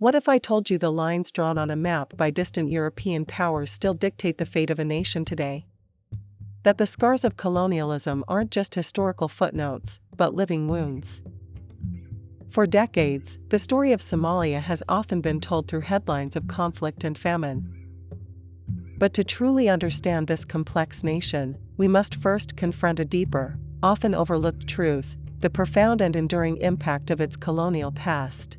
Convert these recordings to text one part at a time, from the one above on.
What if I told you the lines drawn on a map by distant European powers still dictate the fate of a nation today? That the scars of colonialism aren't just historical footnotes, but living wounds. For decades, the story of Somalia has often been told through headlines of conflict and famine. But to truly understand this complex nation, we must first confront a deeper, often overlooked truth: the profound and enduring impact of its colonial past.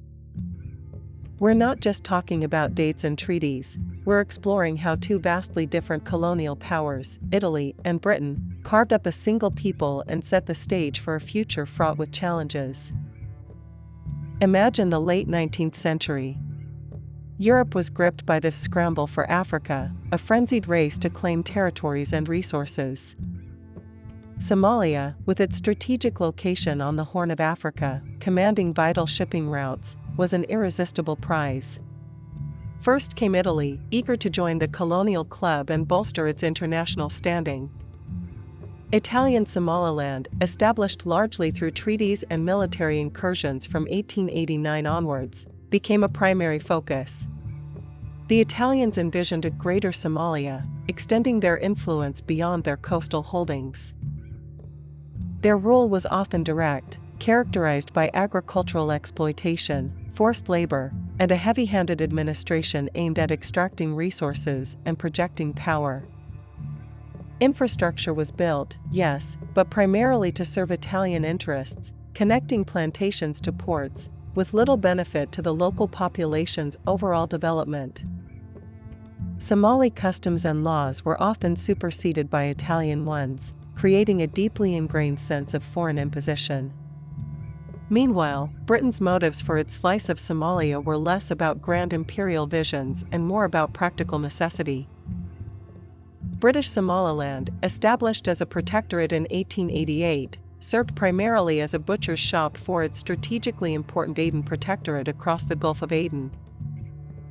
We're not just talking about dates and treaties, we're exploring how two vastly different colonial powers, Italy and Britain, carved up a single people and set the stage for a future fraught with challenges. Imagine the late 19th century. Europe was gripped by the scramble for Africa, a frenzied race to claim territories and resources. Somalia, with its strategic location on the Horn of Africa, commanding vital shipping routes, was an irresistible prize. First came Italy, eager to join the colonial club and bolster its international standing. Italian Somaliland, established largely through treaties and military incursions from 1889 onwards, became a primary focus. The Italians envisioned a greater Somalia, extending their influence beyond their coastal holdings. Their rule was often direct, characterized by agricultural exploitation, forced labor, and a heavy-handed administration aimed at extracting resources and projecting power. Infrastructure was built, yes, but primarily to serve Italian interests, connecting plantations to ports, with little benefit to the local population's overall development. Somali customs and laws were often superseded by Italian ones, creating a deeply ingrained sense of foreign imposition. Meanwhile, Britain's motives for its slice of Somalia were less about grand imperial visions and more about practical necessity. British Somaliland, established as a protectorate in 1888, served primarily as a butcher's shop for its strategically important Aden Protectorate across the Gulf of Aden.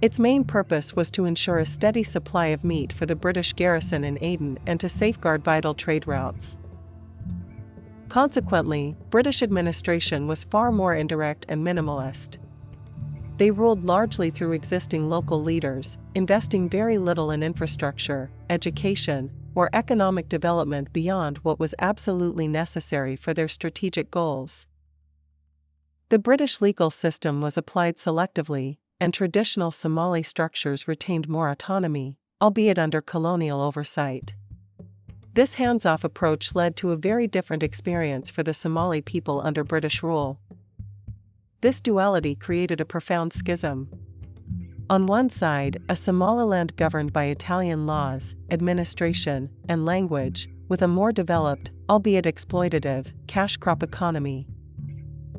Its main purpose was to ensure a steady supply of meat for the British garrison in Aden and to safeguard vital trade routes. Consequently, British administration was far more indirect and minimalist. They ruled largely through existing local leaders, investing very little in infrastructure, education, or economic development beyond what was absolutely necessary for their strategic goals. The British legal system was applied selectively, and traditional Somali structures retained more autonomy, albeit under colonial oversight. This hands-off approach led to a very different experience for the Somali people under British rule. This duality created a profound schism. On one side, a Somaliland governed by Italian laws, administration, and language, with a more developed, albeit exploitative, cash crop economy.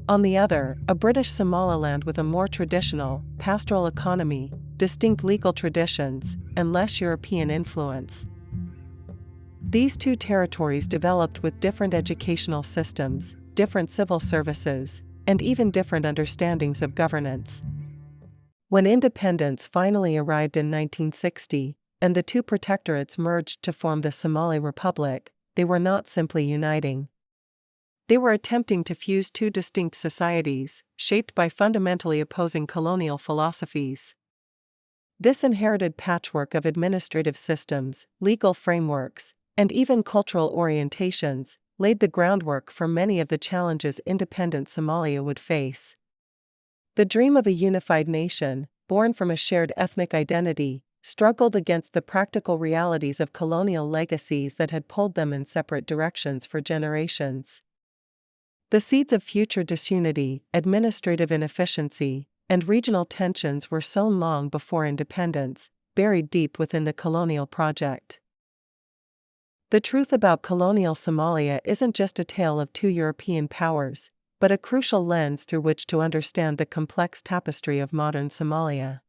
On the other, a British Somaliland with a more traditional, pastoral economy, distinct legal traditions, and less European influence. These two territories developed with different educational systems, different civil services, and even different understandings of governance. When independence finally arrived in 1960, and the two protectorates merged to form the Somali Republic, they were not simply uniting. They were attempting to fuse two distinct societies, shaped by fundamentally opposing colonial philosophies. This inherited patchwork of administrative systems, legal frameworks, and even cultural orientations, laid the groundwork for many of the challenges independent Somalia would face. The dream of a unified nation, born from a shared ethnic identity, struggled against the practical realities of colonial legacies that had pulled them in separate directions for generations. The seeds of future disunity, administrative inefficiency, and regional tensions were sown long before independence, buried deep within the colonial project. The truth about colonial Somalia isn't just a tale of two European powers, but a crucial lens through which to understand the complex tapestry of modern Somalia.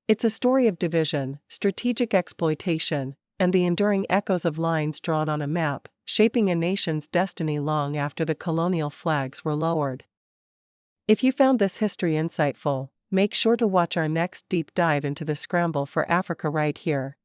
It's a story of division, strategic exploitation, and the enduring echoes of lines drawn on a map, shaping a nation's destiny long after the colonial flags were lowered. If you found this history insightful, make sure to watch our next deep dive into the scramble for Africa right here.